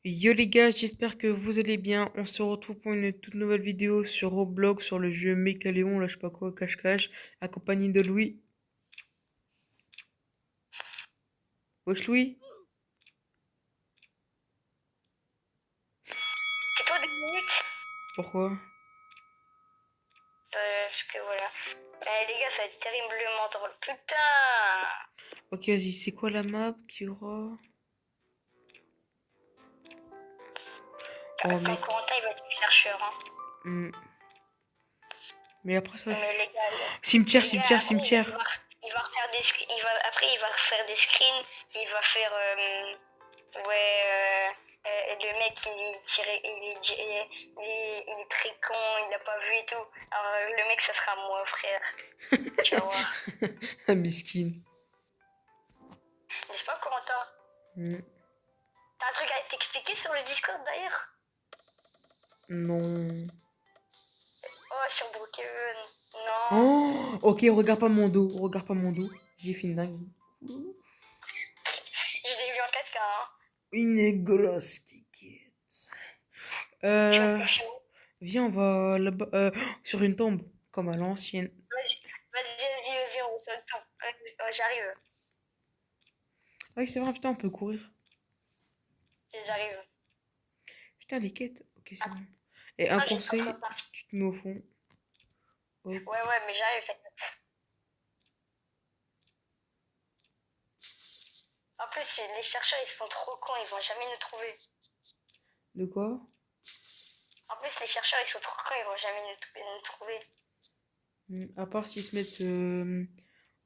Yo les gars, j'espère que vous allez bien. On se retrouve pour une toute nouvelle vidéo sur Roblox, sur le jeu Mécaléon, là je sais pas quoi, cache-cache, accompagné de Louis. Wesh Louis? C'est toi 2 minutes? Pourquoi? Parce que voilà. Les gars, ça va être terriblement drôle. Putain! Ok, vas-y, c'est quoi la map qu'il y aura? Oh Attends, mec. Corentin, il va être chercheur. Hein. Hmm. Mais après ça, Mais cimetière, les gars, cimetière, après, cimetière. il va refaire des, après, il va refaire des screens. Il va faire, ouais, le mec, il est très con, il a pas vu et tout. Alors, le mec, ça sera moi, frère. Tu vas voir. Un miskin. N'est-ce pas, Corentin? Hmm. T'as un truc à t'expliquer sur le Discord d'ailleurs? Non. Oh, sur Broken. Non. Oh, ok, regarde pas mon dos, regarde pas mon dos. J'ai fait une dingue. Je l'ai vu en 4K. Hein. Une grosse kickette. Tu vas te Euh, coucher où? Viens, on va là-bas, sur une tombe, comme à l'ancienne. Vas-y, on se le temps. J'arrive. Ah oui, c'est vrai, putain, on peut courir. J'arrive. Putain, les quêtes. Ok, c'est Attends, bon. Et un j'ai pas trop conseil, parti. tu te mets au fond. Hop. Ouais, mais j'arrive, t'inquiète. En plus, les chercheurs, ils sont trop cons, ils vont jamais nous trouver. De quoi? En plus, les chercheurs, ils sont trop cons, ils vont jamais nous trouver. À part s'ils se mettent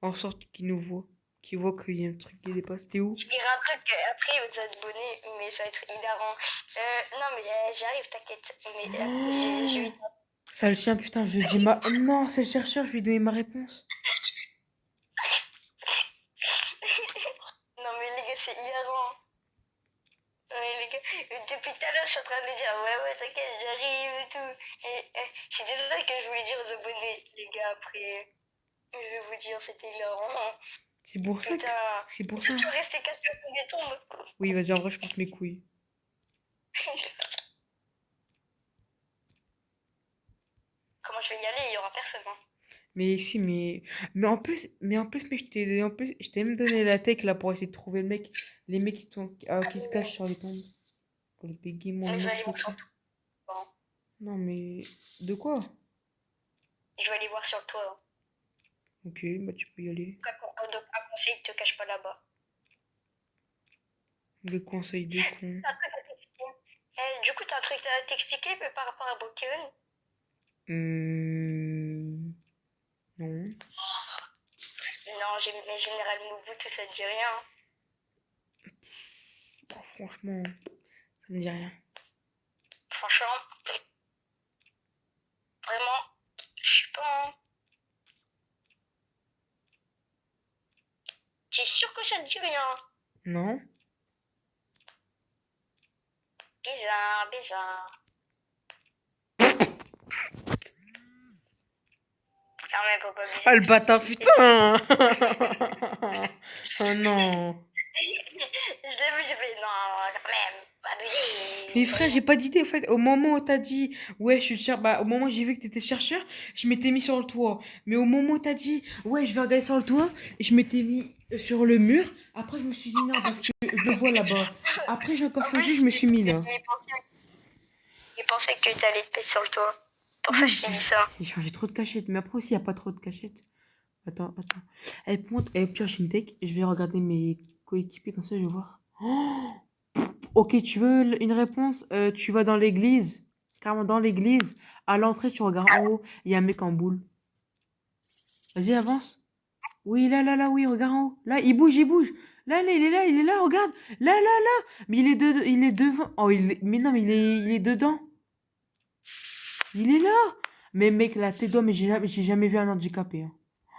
en sorte qu'ils nous voient. Qu'ils voient qu'il y a un truc qui dépasse. T'es où? Je dirais un truc, après, vous êtes abonnés, mais ça va être hilarant. Non, mais j'arrive, t'inquiète. Mais j'ai eu. Ça le chien, putain, je lui dis ma. Non, c'est le chercheur, je lui ai donné ma réponse. Non, mais les gars, c'est hilarant. Ouais, les gars, depuis tout à l'heure, je suis en train de lui dire, ouais, t'inquiète, j'arrive et tout. C'est ça que je voulais dire aux abonnés, les gars, après. Je vais vous dire, c'était hilarant. C'est pour ça que. Putain. C'est pour Est-ce que ça. tu veux rester caché au fond des tombes? Oui, vas-y, en vrai, je porte mes couilles. Comment je vais y aller? Il y aura personne. Hein. Mais si, mais en plus, mec, je t'ai même donné la tech là pour essayer de trouver le mec, les mecs qui se cachent sur les tombes. Pour le bégaiement de Je me vais aller voir sur choquer. le toit. Bon. Non, mais de quoi? Je vais aller voir sur le toit. Hein. Ok, bah tu peux y aller. Donc, un conseil, ne te cache pas là-bas. Le conseil de con. T'as un truc à t'expliquer. Du coup, t'as un truc à t'expliquer par rapport à Broken? Non. Non, Général Mobutu, ça te dit rien. Hein. Bah, franchement, ça me dit rien. Franchement, vraiment, je sais pas. Hein. T'es sûr que ça te dit rien? Non? Bizarre, bizarre. Quand même, faut pas abuser Ah le aussi. bâtard, putain! Oh non! Je l'ai vu, j'ai fait non, quand même, pas Mais abuser. frère, j'ai pas d'idée en fait. Au moment où t'as dit, ouais, je suis chercheur, bah, au moment où j'ai vu que t'étais chercheur, je m'étais mis sur le toit. Mais au moment où t'as dit, ouais, je vais regarder sur le toit, je m'étais mis sur le mur. Après, je me suis dit, non, parce que je le vois là-bas. Après, j'ai encore En changé, plus, je me suis mis là. il pensait que t'allais te mettre sur le toit. Pour ça, Oui, je t'ai dit ça. j'ai changé trop de cachettes. Mais après aussi, il n'y a pas trop de cachettes. Attends, attends. Eh, pire, j'ai une tech. Je vais regarder mes coéquipiers comme ça, je vais voir. Oh, ok, tu veux une réponse? Tu vas dans l'église. Carrément dans l'église. À l'entrée, tu regardes en haut. Il y a un mec en boule. Vas-y, avance. Oui, là, oui, regarde en haut. Là, il bouge, il bouge. Là, il est là, regarde. Là. Mais il est devant. Oh, mais non, mais il est dedans. Il est là. Mais mec, là, tes doigts, mais j'ai jamais vu un handicapé.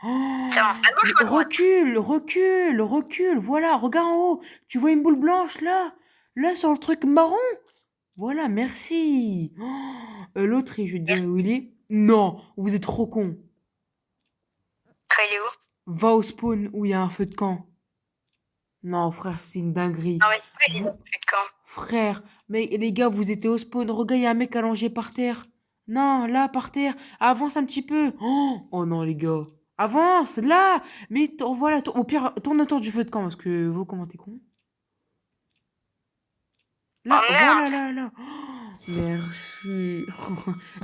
Hein. Tiens, à Oh, gauche mais ou à droite? recule. Voilà, regarde en haut. Tu vois une boule blanche là? Là, sur le truc marron? Voilà, merci. Oh, l'autre, je vais te dire où il est. Non, vous êtes trop con. Il est où? Va au spawn où il y a un feu de camp. Non, frère, c'est une dinguerie. Non, mais tu peux, il est Vous, dans plus de camp. frère, mais les gars, vous étiez au spawn. Regarde, il y a un mec allongé par terre. Non, là, par terre. Avance un petit peu. Oh non, les gars. Avance, là. Mais voilà, au pire, tourne autour du feu de camp parce que vous, comment t'es con? Oh Là, voilà, merde! là, là. Merci.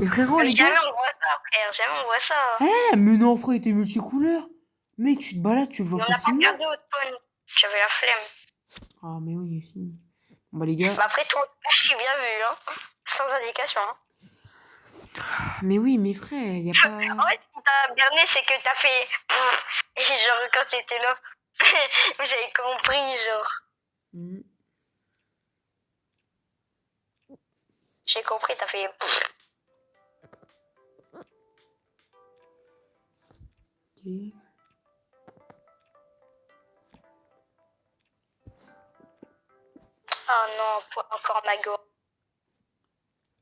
Et frérot, Mais les gars. jamais on voit ça, frère, jamais on voit ça. Mais non, frère, il était multicouleur. Mec, tu te balades, tu le vois Mais on n'a pas facilement. regardé au spawn. J'avais la flemme. Ah, mais oui, si. Bon, bah, les gars. Mais après, toi, j'ai bien vu, hein. Sans indication, hein. Mais oui, mais frère, y a pas. En fait, ce qui t'a berné, c'est que t'as fait. Et genre, quand j'étais là, j'avais compris, genre. Hmm, J'ai compris, t'as fait. ok. Oh non, encore ma gorge.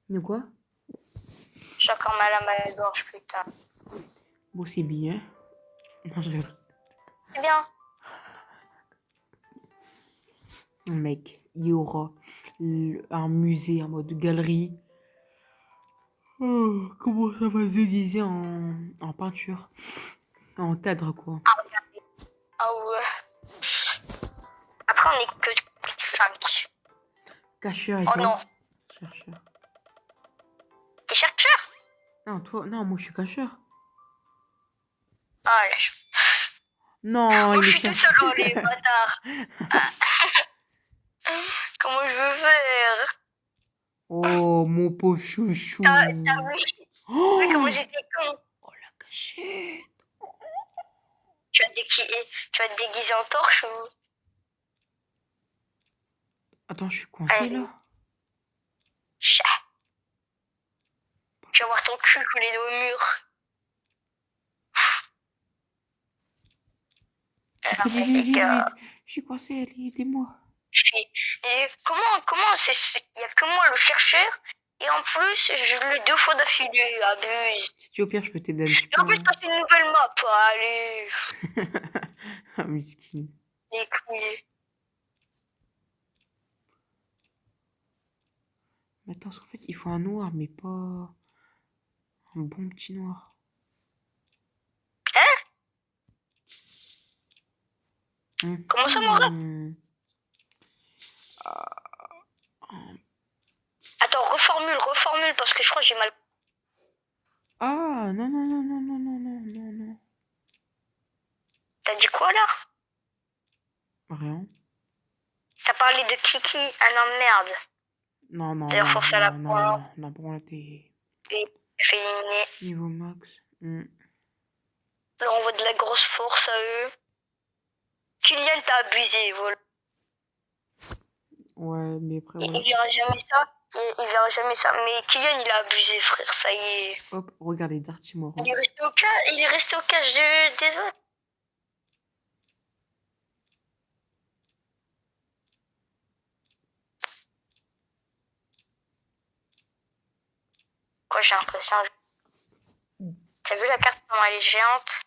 De quoi? J'ai encore mal à ma gorge, putain. Bon, c'est bien. Non, je rigole. C'est bien. Mec, il y aura un musée en mode galerie. Oh, comment ça va se déguiser en peinture? En cadre, quoi. Ah ouais. Après, on est que 5. Cacheur et Oh toi? non. Chercheur. T'es chercheur? Non, toi, non, moi je suis cacheur. Ah là. Non, Oh, il je est suis tout seul, chercheur. oh, les bâtards. Ah, comment je veux faire? Oh, mon pauvre chouchou. T'as vu comment Oh, j'étais con? oh la cachette. Tu vas te déguiser en torche ou? Attends, je suis coincé Vas-y. là. Chat. Tu vas voir ton cul collé au mur. Je Non peux mais vite, les vite, gars, vite. Je suis coincé, allez, aidez-moi. comment il y a que moi le chercheur et en plus je l'ai 2 fois d'affilée, abuse. Si tu veux, au pire, je peux t'aider un petit Et peu, en plus hein. t'as fait une nouvelle map, allez, Ah, miskin. les couilles. Mais attends, parce qu'en fait, il faut un noir, mais pas un bon petit noir. Hein? Comment ça mon rap? Mhm. Attends, reformule parce que je crois que j'ai mal. Ah, non, non, non, non, non, non, non, non, non. T'as dit quoi là? Rien. T'as parlé de Kiki, ah non merde. Non, non, D'ailleurs non, force à la non, non, pointe non. Non, pour moi, t'es et je fais éliminer. niveau max. Hmm. Là on voit de la grosse force à eux. Kylian t'a abusé, voilà. Ouais, mais après, Il voilà. verra jamais ça. Il verra jamais ça. Mais Kylian, il a abusé, frère. Ça y est. Hop, regardez, Darty Il est Morox. resté au cas. Il est resté au cache des autres. Quoi, j'ai l'impression. T'as vu la carte comment elle est géante?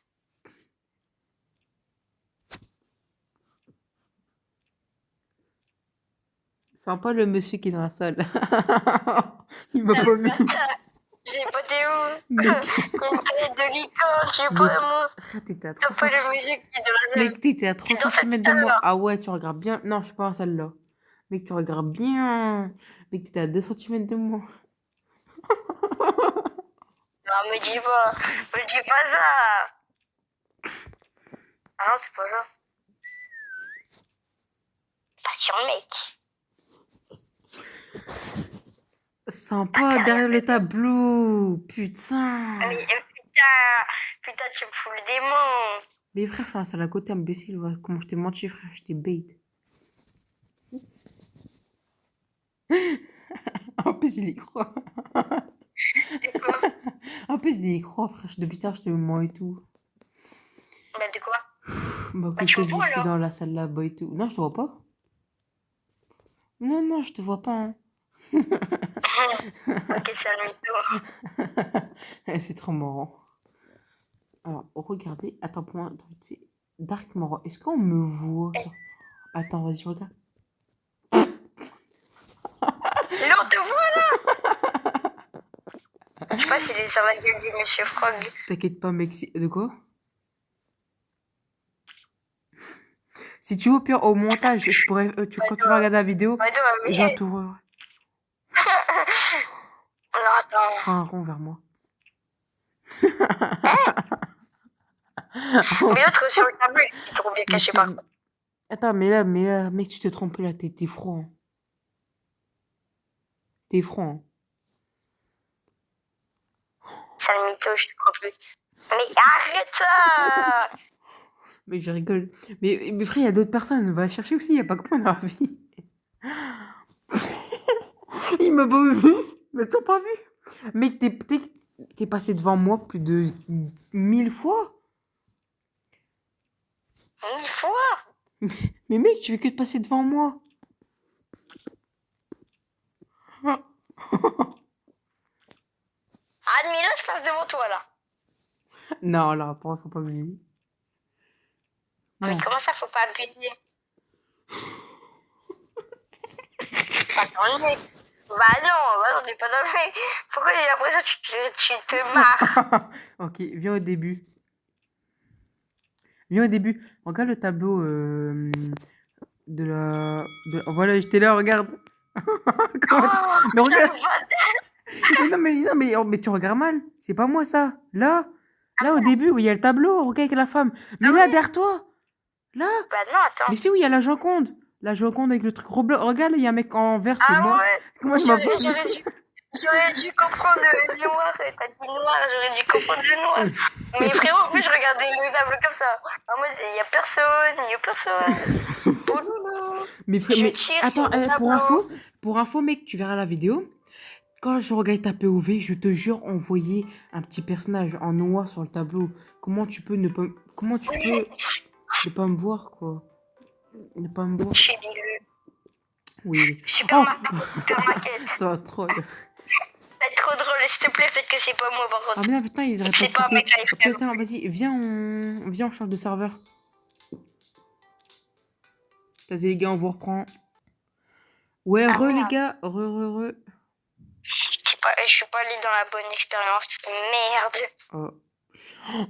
Sympa le monsieur qui est dans la salle. Il m'a pas vu. Je sais pas t'es où. Mec, Il y a une tête de licorne, je sais mec, pas moi. frère, t'étais à T'as 3 pas cm. la musique qui est dans la salle. Mec, t'étais à Je 3 suis dans cette cm de salle moi. là. Ah ouais, tu regardes bien. Non, je suis pas dans celle-là. Mec, tu regardes bien. Mec, t'étais à 2 cm de moi. Non, me dis pas ça. Ah non, c'est pas ça. Pas sur le mec. Sympa, derrière le tableau. Putain. Mais putain, tu me fous le démon. Mais frère, je suis dans la salle à côté, imbécile. Ouais. Comment je t'ai menti, frère? Je t'ai bait. En plus, il y croit. De quoi? En plus, il y croit, frère. Depuis tard, je te mens et tout. Bah de quoi? Bah, Bah que tu je me te dis, vois je suis là. dans la salle là-bas et tout. Non, je te vois pas. Non, non, je te vois pas. Hein. Ok, c'est un mytho. C'est trop marrant. Alors, regardez. Attends, pour moi, attends, vite fait. Dark Moro. Est-ce qu'on me voit ça? Attends, vas-y, regarde. Là, on te voit là. Je sais pas s'il est sur la gueule du Monsieur Frog. T'inquiète pas, mec. De quoi? Si tu veux, au pire, au montage, je pourrais, quand tu vas regarder la vidéo, Ouais, mais... j'entourerai. Non, Tu attends. feras un rond vers moi. Mais l'autre sur le tableau, il est trop bien Mais caché tu... par contre. Attends, mais là, mec, tu t'es trompé là, t'es froid. Hein. T'es froid. Hein. Sale mytho, je te crois plus. Mais arrête ça. Mais je rigole. Mais frère, il y a d'autres personnes. Va chercher aussi, il n'y a pas que moi dans la vie. Il m'a pas vu. Mais t'as pas vu. Mec, t'es passé devant moi plus de 1000 fois. 1000 fois. Mais mec, tu fais que de passer devant moi. Ah, mais là, je passe devant toi là. Non, là, faut pas abuser. Mais Non. comment ça, faut pas abuser? Pas dans le mec. Bah non, on n'est pas dans le mec. Pourquoi après ça, tu te marres? Ok, viens au début. Viens au début. Regarde le tableau Voilà, j'étais là, regarde. Comment tu... Oh, Mais regarde. quel Mais tu regardes mal. C'est pas moi ça. Là au début où il y a le tableau, regarde avec la femme. Mais Ah là oui. derrière toi. Là. Bah non, attends. Mais c'est où il y a la Joconde. La Joconde avec le truc roblo. Regarde, il y a un mec en vert, c'est Ah moi. ouais. Comment je m'appelle? J'aurais dû comprendre le noir. T'as dit noir, j'aurais dû comprendre le noir. Mais frérot, en plus, je regardais le tableau comme ça. En mode, il y a personne. Bouloulou. Mais frère, Je mais tire attends, sur le tableau. pour info, mec, tu verras la vidéo. Quand je regarde ta POV, je te jure, on voyait un petit personnage en noir sur le tableau. Comment tu peux ne pas me voir, quoi? Ne pas me voir? Je suis dégueu. Oui. Super Oh, maquette. ça va trop. C'est trop drôle, s'il te plaît, faites que c'est pas moi par Ah contre. mais non, putain, ils auraient pas C'est pas cliqué. Mec AFK. Putain, vas-y, viens, on change de serveur. Vas-y les gars, on vous reprend. Ouais, Ah, les merde. gars, re. Je suis pas allé dans la bonne expérience. Merde.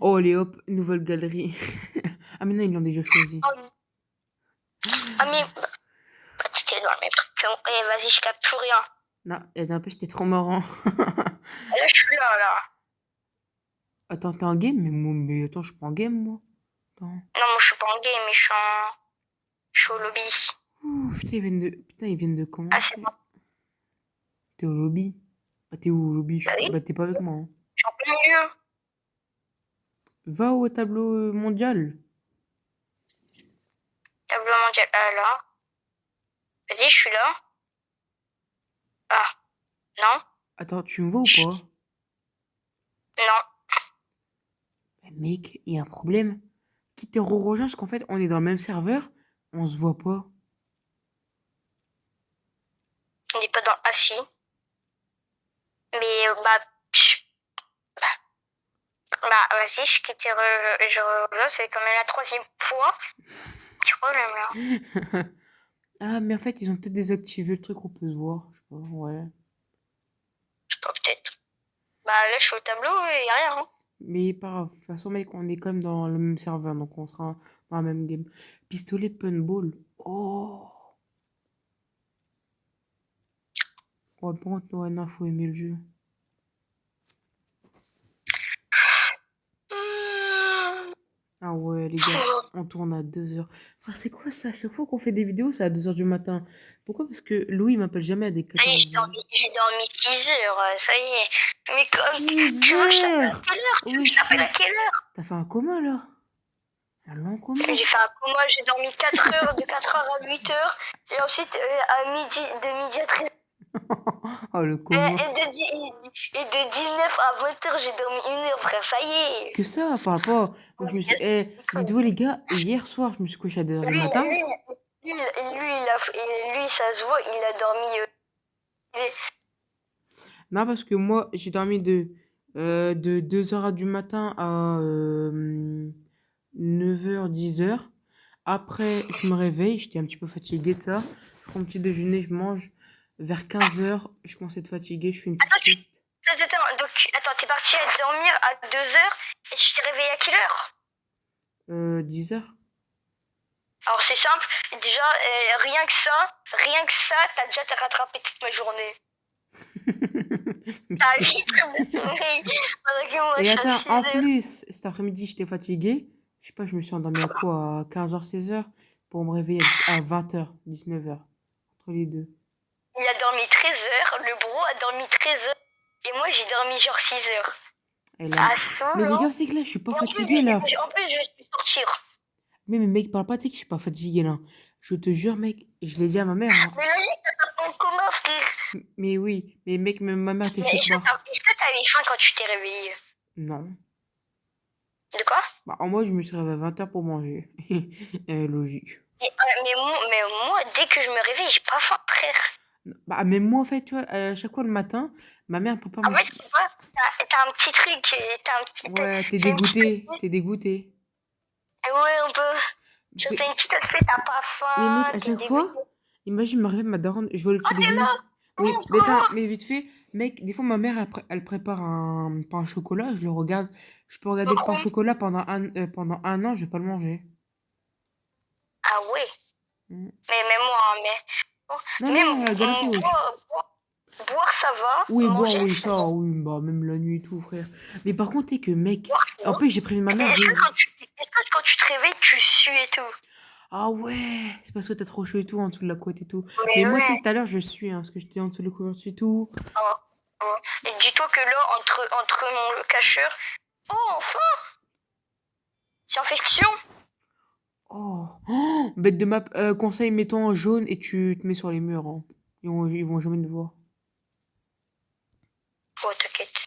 Oh, allez hop, nouvelle galerie. Ah mais non, ils l'ont déjà choisi. Ah mais... T'étais dans mes trucs. Eh, vas-y, je capte plus rien. Non, n'empêche, c'était trop marrant. Là, je suis là. Attends, t'es en game? Mais attends, je suis pas en game, moi. Attends. Non, moi, je suis pas en game, mais je suis au lobby. Ouh, putain, ils viennent de comment? Ah, c'est bon. T'es au lobby? Ah, t'es où au lobby? Bah oui. Bah, t'es pas avec moi. Hein. Je suis en plein milieu. Va au tableau mondial. Tableau mondial. Ah, là. Vas-y, je suis là. Ah. Non. Attends, tu me vois ou pas? Non. Bah, mec, il y a un problème. Qui te rejoint parce qu'en fait, on est dans le même serveur, on se voit pas. On n'est pas dans assis. Mais, vas-y, je quitte je rejoins. C'est quand même la 3e fois. Tu vois, là. Ah, mais en fait, ils ont peut-être désactivé le truc, on peut se voir. Je sais pas, ouais. Je sais pas, peut-être. Bah, là, je suis au tableau et y a rien. Hein. Mais pas grave. De toute façon, mec, on est quand même dans le même serveur, donc on sera dans la même game. Pistolet paintball. Oh! Ouais, par contre, ouais, non, faut aimer le jeu. Ah ouais, les gars, on tourne à 2h. Frère, c'est quoi ça? Chaque fois qu'on fait des vidéos, c'est à 2h du matin. Pourquoi? Parce que Louis m'appelle jamais à des Ça y est, 14h. j'ai dormi 6 heures, ça y est. Mais tu 6 veux que je t'appelle à heures! quelle heure? Tu veux que je t'appelle à quelle heure? T'as fait un coma là? Un long coma? J'ai fait un coma, j'ai dormi 4 heures, de 4 heures à 8 heures, et ensuite à midi, de midi à 13 Oh le coma. et de 19 à 20 heures, j'ai dormi 1 heure, frère, ça y est. Que ça, par rapport. Moi, je me suis. Dites-vous les gars, hier soir, je me suis couché à 2h du matin. Lui, ça se voit, il a dormi. Non, parce que moi, j'ai dormi de 2h du matin à 9h, 10h. Après, je me réveille, j'étais un petit peu fatiguée, ça. Je prends mon petit déjeuner, je mange. Vers 15 h, je commence à être fatiguée, je fais une petite Attends, sieste. donc, attends, t'es parti à dormir à 2 heures et tu t'es réveillé à quelle heure? 10 h. Alors c'est simple, déjà, rien que ça, t'as déjà rattrapé toute ma journée. T'as 8 heures de sommeil, pendant que moi je Et suis à attends, 6 en heures. plus, cet après-midi, j'étais fatiguée. Je sais pas, je me suis endormie à quoi? À 15 h, 16 h, pour me réveiller à 20 h, 19 h. Entre les deux. Il a dormi 13 heures, le bro a dormi 13 heures, et moi j'ai dormi genre 6 heures. Et là... Ah, Mais les saoulant. gars, c'est que là, je suis pas Et fatiguée, là. en plus, je vais sortir. Mais mec, parle pas, t'es que je suis pas fatiguée, là. Je te jure, mec, je l'ai dit à ma mère, hein. Mais logique, t'as ton coma, frère. Mais oui, mais mec, même ma mère était Mais choquée. est-ce que t'avais faim quand tu t'es réveillé? Non. De quoi? Bah, en moi, je me suis réveillé à 20 h pour manger. Logique. Mais moi, dès que je me réveille, j'ai pas faim, frère. Bah, même moi, en fait, tu vois, à chaque fois le matin, ma mère peut pas En me... fait, tu vois, t'as un petit truc, Ouais, t'es t'as une petite... dégoûté, t'es dégoûté. Ouais, un peu. Parce Genre, que... t'as une petite aspect, t'as pas Mais mec, faim, à t'es chaque dégoûté. fois, imagine, me réveille ma daronne, je vois le Oh, petit t'es déjeuner. là! Oui, mais attends, Montre-moi! mais vite fait, mec, des fois, ma mère, elle prépare un pain au chocolat, je le regarde. Je peux regarder le pain au Montre-moi! chocolat pendant un an, je vais pas le manger. Ah ouais. Mm. Mais même moi, hein, mais... Non, Même non, à la galerie, wesh. boire, ça Oui, va. boire, Manger, oui, c'est ça, non. oui, bah, même la nuit et tout, frère. Mais par contre, t'es que, mec, Boire, c'est en non. plus, j'ai prévenu ma Et mère, est-ce que quand tu te réveilles, tu sues et tout? ah ouais, c'est parce que t'as trop chaud et tout, en dessous de la couette et tout. Mais Mais moi, ouais. t'es tout à l'heure, je suis, hein, parce que j'étais en dessous de la couverture et tout. Hein, hein. Et dis-toi que là, entre mon cacheur... Oh, enfin! C'est en fiction? Oh, oh, bête de map, conseil, mets-toi en jaune et tu te mets sur les murs, hein. Ils vont jamais te voir. Oh, t'inquiète.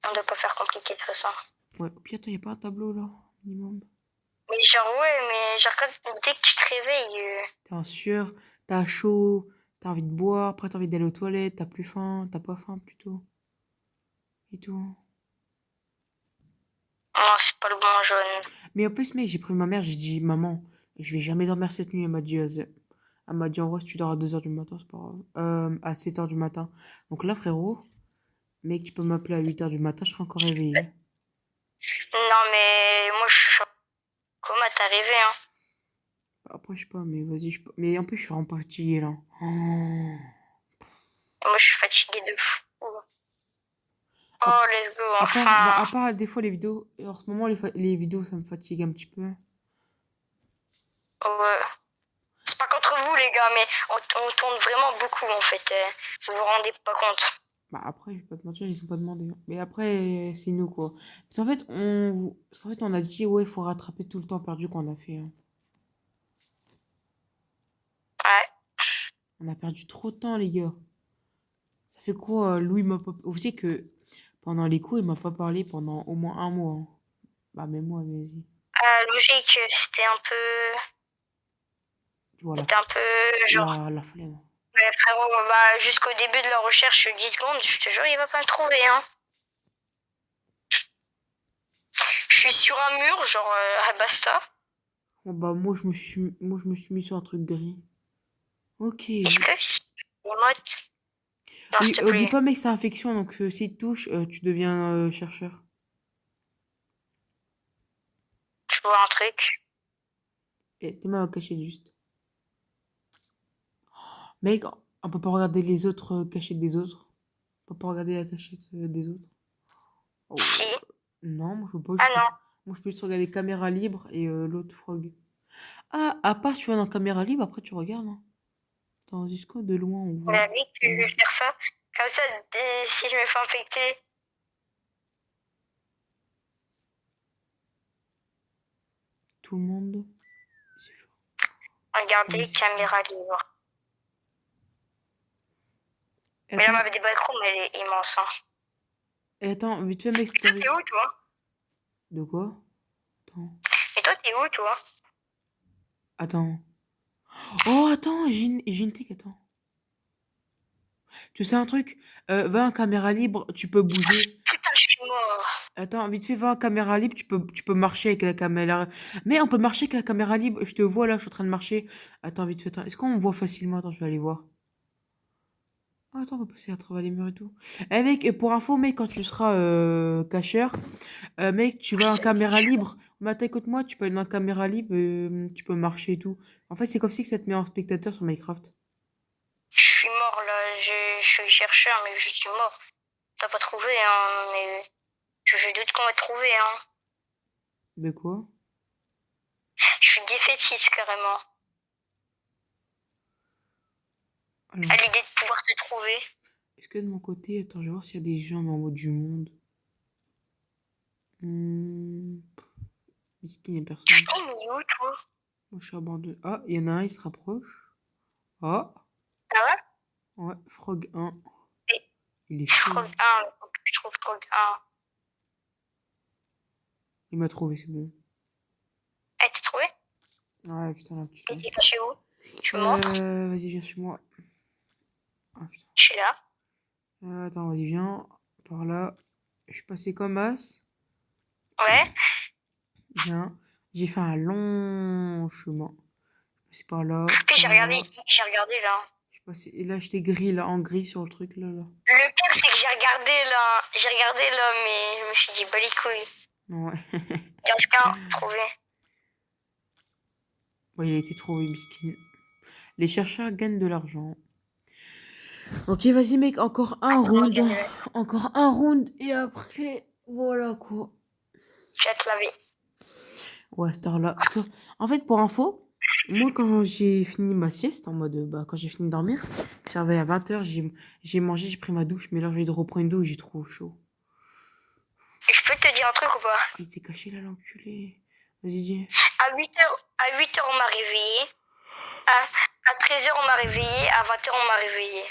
On doit pas faire compliqué de toute façon. Ouais, puis attends, y a pas un tableau là, minimum. Mais genre, ouais, mais genre, dès que tu te réveilles... T'es en sueur, t'as chaud, t'as envie de boire, après t'as envie d'aller aux toilettes, t'as plus faim, t'as pas faim plutôt. Et tout. Non, c'est pas le bon jaune. Mais en plus, mec, j'ai pris ma mère, j'ai dit, maman, je vais jamais dormir cette nuit. Elle m'a dit, en vrai, si tu dors à 2 h du matin, c'est pas grave. À 7 h du matin. Donc là, frérot, mec, tu peux m'appeler à 8 h du matin, je serai encore réveillé. Non, mais moi, je suis... Comment t'es arrivé, hein? Après, je sais pas, mais vas-y, mais en plus, je suis vraiment pas fatigué là. Oh. Moi, je suis fatiguée de fou. À, Oh, let's go, bah, enfin. à part des fois les vidéos, en ce moment, les vidéos, ça me fatigue un petit peu. Ouais. C'est pas contre vous, les gars, mais on tourne vraiment beaucoup, en fait. Vous vous rendez pas compte. Bah, après, je vais pas te mentir, ils ont pas demandé, hein. Mais après, c'est nous, quoi. Parce qu'en fait, on a dit, ouais, il faut rattraper tout le temps perdu qu'on a fait, hein. Ouais. On a perdu trop de temps, les gars. Ça fait quoi, Louis m'a pas... Vous savez que pendant les cours, il m'a pas parlé pendant au moins un mois, hein. Bah, même moi, vas-y. Logique, c'était un peu... Tu vois, C'était un peu genre... la flemme. Mais frérot, bah, jusqu'au début de la recherche, 10 secondes, je te jure, il va pas me trouver, hein. Je suis sur un mur, genre, basta. Oh, bah, moi, je me suis mis sur un truc gris. Ok. Est-ce que si... Emote? Non, s'il Oui, te oublie plaît. pas, mec, c'est infection, donc s'il te touche, tu deviens chercheur. Je vois un truc. Et tes mains cachées juste. Mec, on peut pas regarder les autres cachettes des autres. On peut pas regarder la cachette des autres. Si. Oh, non, moi je peux pas. Ah non. Moi je peux juste regarder caméra libre et l'autre frog. Ah, à part si tu vas dans caméra libre, après tu regardes, hein. Dans Discord, de loin, on voit. Bah oui, que je vais faire ça. Comme ça, si je me fais infecter, Tout le monde. regardez, caméra libre. Et Mais la attends, map des backrooms, elle est immense, hein. vite fait, mec, Et toi, t'es où, toi? De quoi? Attends. Et toi, t'es où, toi? Attends. Oh, attends, j'ai une tic, attends. Tu sais un truc? Va en caméra libre, tu peux bouger. Putain, je suis mort. Attends, vite fait, va en caméra libre, tu peux marcher avec la caméra. Mais on peut marcher avec la caméra libre. Je te vois là, je suis en train de marcher. Attends, vite fait, attends. Est-ce qu'on me voit facilement? Attends, je vais aller voir. Ah, attends, on va passer à travers les murs et tout. Eh mec, et pour info, mec, quand tu seras cacheur, mec, tu vas en caméra libre. Mais attends, écoute-moi, tu peux aller en caméra libre, tu peux marcher et tout. En fait, c'est comme si que ça te met en spectateur sur Minecraft. Je suis mort là, je suis chercheur, mais je suis mort. T'as pas trouvé, hein, mais je doute qu'on va trouver, hein. Mais quoi? Je suis défaitiste carrément. À Alors, l'idée de pouvoir te trouver. est-ce que de mon côté, attends, je vais voir s'il y a des gens en mode du monde. Hmm, Miskin, il y a personne. Putain, mais il est où toi? Moi, je suis abandonné. Ah, il y en a un, il se rapproche. Ah, Ah ouais? ouais, Frog 1. Et Il est chaud, Frog lui. 1, je trouve Frog 1. Il m'a trouvé, c'est bon. Eh, t'as trouvé? Ouais, putain, là, tu Il vois. était caché où? Tu me montres? Vas-y, viens sur moi. Ah, putain. Je suis là. Attends, vas-y, viens. Par là. Je suis passé comme as. Ouais. Viens. J'ai fait un long chemin. Je suis passé par là, Puis par là. j'ai regardé là. Je suis passé... Et là, j'étais gris, là, en gris sur le truc, là, là. Le pire, c'est que j'ai regardé là, mais je me suis dit, bah les couilles. Ouais. Il reste qu'un trouvé. Ouais, il a été trouvé, miskin. Les chercheurs gagnent de l'argent. Ok, vas-y, mec, encore un Comment round. gagner? Encore un round. Et après, voilà, quoi. Je vais te laver. Ouais, cette heure-là. En fait, pour info, moi, quand j'ai fini ma sieste, en mode, bah, quand j'ai fini de dormir, j'avais à 20h, j'ai mangé, j'ai pris ma douche, mais là, j'ai de reprendre une douche, j'ai trop chaud. Et je peux te dire un truc ou pas? Ah, il était caché là, l'enculé. Vas-y, dis. À 8h, on m'a réveillé. À 13h, on m'a réveillé. À 20h, on m'a réveillé.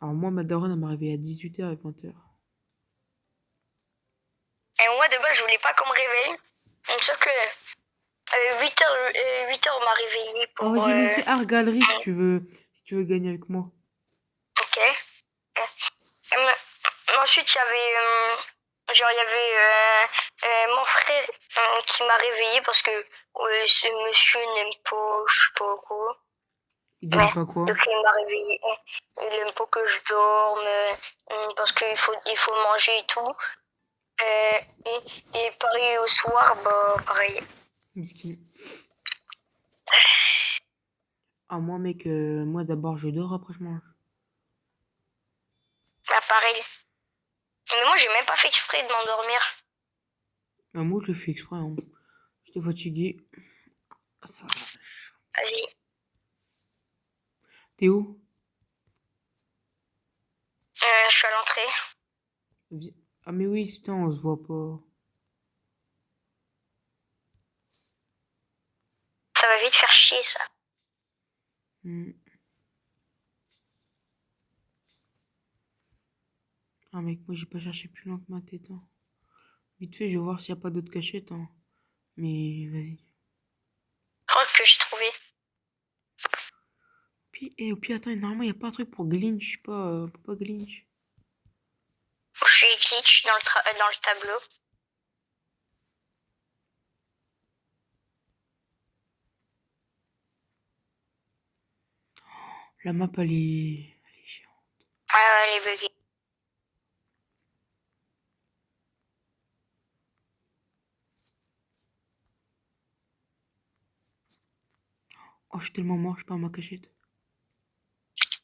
Alors, moi, ma daronne, elle m'est arrivée à 18h et 20h. Et moi, de base, je voulais pas qu'on me réveille. Sauf que 8h, on m'a réveillé Oh, pour... vas-y, mais fais art galerie si tu veux gagner avec moi. Ok. Ensuite, il y avait mon frère qui m'a réveillé parce que ce monsieur n'aime pas, je sais pas quoi. Il Ouais. aime pas quoi? Donc il m'a réveillé. Il aime pas que je dorme parce il faut manger et tout. Euh, et pareil au soir, bah pareil. Miskin. Ah, moi, mec, moi, d'abord, je dors, après, je mange. Bah pareil. Mais moi, j'ai même pas fait exprès de m'endormir. Ah, moi, je le fais exprès, hein. J'étais fatigué. Ah, ça va. Vas-y. T'es où? Je suis à l'entrée. Ah, mais oui, putain, on se voit pas. Ça va vite faire chier, ça. Hmm. Ah, mec, moi, j'ai pas cherché plus loin que ma tête, hein. Vite fait, je vais voir s'il y a pas d'autres cachettes, hein. Mais vas-y. Je crois que j'ai trouvé. Puis, et puis, attends, normalement, il y a pas un truc pour glitch, je sais pas, pour pas glitch. Je suis glitch dans le tableau. La map, elle est chiante. Ouais, les buggés. Oh, je suis tellement mort, je suis pas à ma cachette.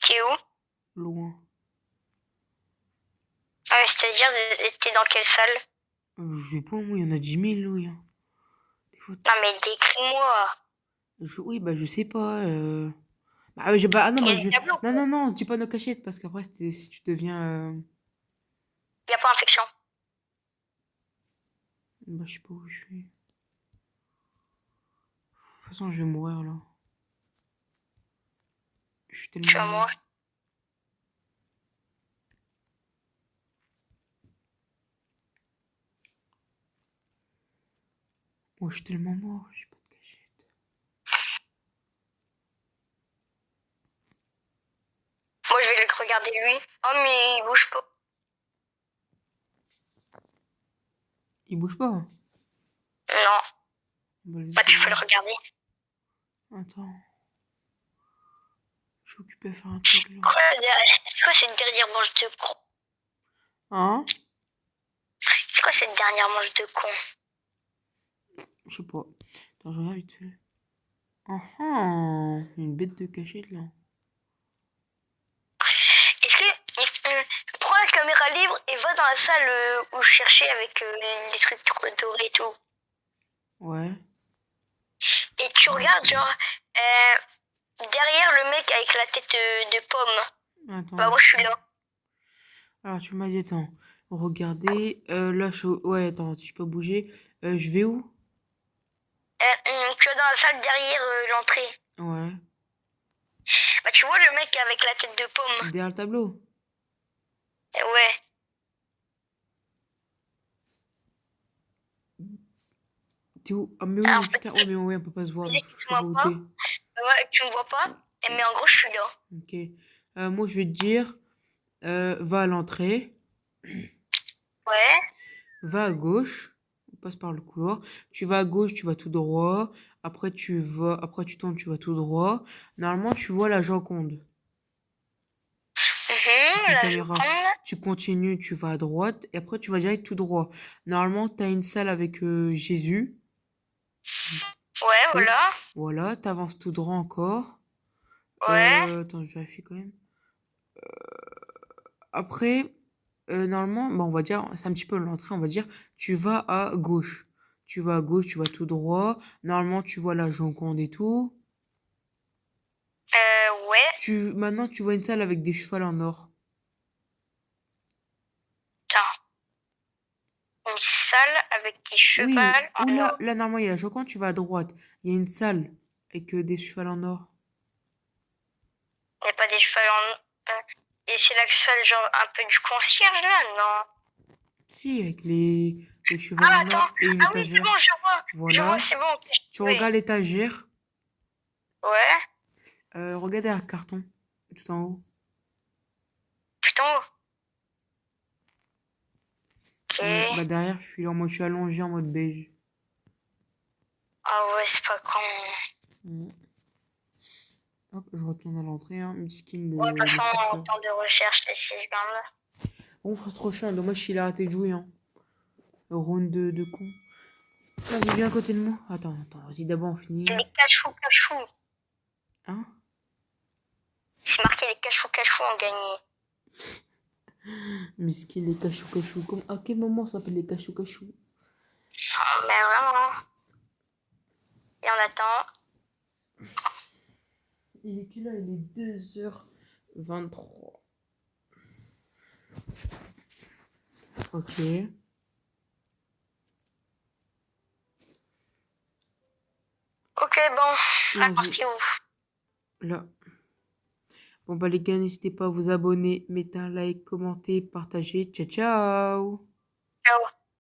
T'es où? Loin. Ah, c'est-à-dire, t'es dans quelle salle? Je sais pas, moi, il y en a 10 000, oui, hein. Des fois, Non, mais décris-moi. oui, bah, je sais pas. Bah, ah non, Il y bah, a des tableaux. non, non, non, dis pas nos cachettes, parce qu'après, si tu deviens. Il n'y a pas infection. Bah, je sais pas où je suis. De toute façon, je vais mourir, là. Je suis Tu vas tellement mort. mourir. Moi, je suis tellement mort, j'ai pas de cachette. Moi, je vais le regarder lui. Oh, mais il bouge pas. Il bouge pas. Non. Bah, let's Bah, tu go. peux le regarder. Attends. Je suis occupé à faire un truc là. C'est quoi cette dernière manche de con? Hein? C'est quoi cette dernière manche de con? Je sais pas. Attends, je regarde vite fait. Ah ah, une bête de cachette là. Est-ce que prends la caméra libre et va dans la salle où je cherchais avec les trucs dorés et tout. Ouais. Et tu regardes genre derrière le mec avec la tête de pomme. Attends. Bah moi je suis là. Alors tu m'as dit, attends. Regardez. Là, ouais, attends, si je peux bouger. Je vais où? Tu vas dans la salle derrière l'entrée. Ouais. Bah tu vois le mec avec la tête de pomme. Derrière le tableau. Ouais. T'es où? Ah, mais oui, Alors putain. Ouais, mais ouais, on peut pas se voir. tu Donc je sais pas où vois pas. t'es. Ouais, tu me vois pas. Mais en gros je suis là. Ok. Moi, je vais te dire. Va à l'entrée. Ouais. Va à gauche. On passe par le couloir. Tu vas à gauche, tu vas tout droit. Après, tu tournes, tu vas tout droit. Normalement, tu vois la Joconde. Avec une Là je caméra. prends. Tu continues, tu vas à droite. Et après, tu vas direct tout droit. Normalement, tu as une salle avec Jésus. Ouais, Ok. voilà. Voilà, t'avances tout droit encore. Ouais. Attends, je vérifie quand même. Après, normalement, bah, on va dire, c'est un petit peu l'entrée, on va dire, tu vas à gauche. Tu vas à gauche, tu vas tout droit. Normalement, tu vois la Joconde et tout. Ouais. Maintenant, tu vois une salle avec des chevals en or. Attends. Une salle avec des Oui, chevals ou en or. là, normalement, il y a la Joconde, tu vas à droite. Il y a une salle avec des chevals en or. Il n'y a pas des chevals en or. Et c'est la salle genre un peu du concierge là, non? Si, avec les chevals Ah en or attends. et une Ah oui, c'est étagère. bon, je vois. Je vois, Voilà. c'est bon. Tu Oui. regardes l'étagère. Ouais. Regarde derrière le carton, tout en haut. Putain. Ok. Ouais, bah derrière, je suis là, moi je suis allongé en mode beige. Ah ouais, c'est pas con. Mm. Hop, je retourne à l'entrée, hein. Miskin Ouais, de toute le façon, en chercheur. temps de recherche, c'est 6 secondes. Bon, c'est trop chiant, dommage qu'il a arrêté de jouer, hein. Le round de con. Vas-y, viens à côté de moi. Attends, vas-y, d'abord on finit. Les cachous, cachous. Hein? C'est marqué les cachous, cachous ont gagné. Miskin les cachou. À quel moment ça s'appelle les cachou? Oh, mais vraiment. Et on attend. Il est quelle heure? Il est 2h23. Ok. Ok, bon. La Vas-y, partie où? là. Bon bah les gars, n'hésitez pas à vous abonner, mettre un like, commenter, partager. Ciao ciao! Ciao.